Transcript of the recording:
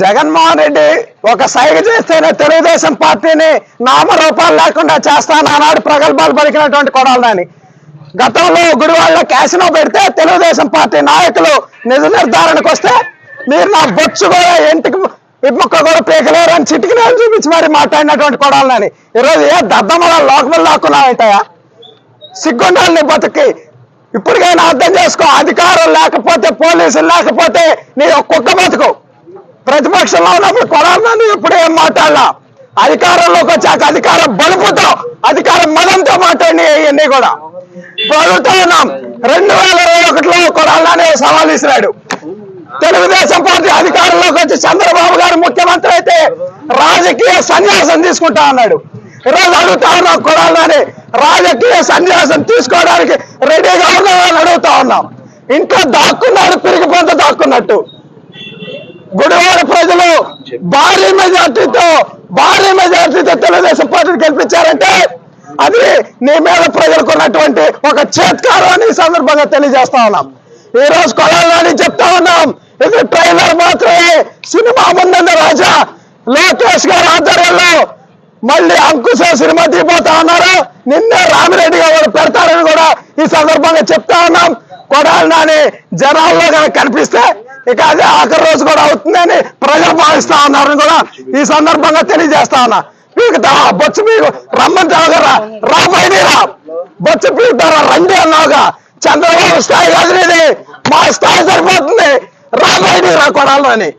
జగన్మోహన్ రెడ్డి ఒక సైగ చేస్తేనే తెలుగుదేశం పార్టీని నామరూపాలు లేకుండా చేస్తాను ఆనాడు ప్రగల్భాలు పలికినటువంటి కొడాలని గతంలో గుడివాడలో క్యాసినో పెడితే తెలుగుదేశం పార్టీ నాయకులు నిజ నిర్ధారణకు వస్తే మీరు నా బొచ్చు కూడా ఇంటికి విముక్క కూడా పీకలేరు అని చిటికి నేలు చూపించి మరి మాట్లాడినటువంటి కొడాలని ఈరోజు ఏ దద్దమ్మల లోకములు లాక్కున్నావుంటాయా? సిగ్గుండాలని బతుకి ఇప్పటికైనా అర్థం చేసుకో. అధికారం లేకపోతే పోలీసులు లేకపోతే నీ కుక్క బతుకు. ప్రతిపక్షంలో ఉన్నప్పుడు కొడాలని ఇప్పుడు ఏం మాట్లాడలా, అధికారంలోకి వచ్చాక అధికారం బలుపుతో అధికారం మదంతో మాట్లాడి ఇవన్నీ కూడా అడుగుతా ఉన్నాం. 2021లో కొడాలని సవాల్ ఇసిరాడు. తెలుగుదేశం పార్టీ అధికారంలోకి వచ్చి చంద్రబాబు గారు ముఖ్యమంత్రి అయితే రాజకీయ సన్యాసం తీసుకుంటా అన్నాడు. ఈరోజు అడుగుతా ఉన్నాం, కొడాలని రాజకీయ సన్యాసం తీసుకోవడానికి రెడీగా ఉన్నామని అడుగుతా ఉన్నాం. ఇంట్లో దాక్కున్నాడు, పిరిగి పొంత దాక్కున్నట్టు. గుడివాడ ప్రజలు భారీ మెజార్టీతో తెలుగుదేశం పార్టీని గెలిపించారంటే అది నీ మీద ప్రజలకు ఉన్నటువంటి ఒక చేత్కారం అని ఈ సందర్భంగా తెలియజేస్తా ఉన్నాం. ఈ రోజు కొడాలని చెప్తా ఉన్నాం, ఇది ట్రైలర్ మాత్రమే. సినిమా ముందుంది రాజా. లోకేష్ గారి ఆధ్వర్యంలో మళ్ళీ అంకుశ సినిమా తీపోతా ఉన్నారు. నిన్నే రామిరెడ్డి గారు పెడతారని కూడా ఈ సందర్భంగా చెప్తా ఉన్నాం. కొడాలని జనాల్లో కనుక కనిపిస్తే ఇక అదే ఆఖరి రోజు కూడా అవుతుందని ప్రజలు భావిస్తా ఉన్నారని కూడా ఈ సందర్భంగా తెలియజేస్తా ఉన్నా. పీకుతా బొచ్చు పీకు రమ్మంటావు కదా, రా బయట రా, బొచ్చు పీకుతారా రండి అన్నావుగా. చంద్రబాబు స్థాయి కాదు ఇది, మా స్థాయి సరిపోతుంది, రా బయట రా కొడాలని.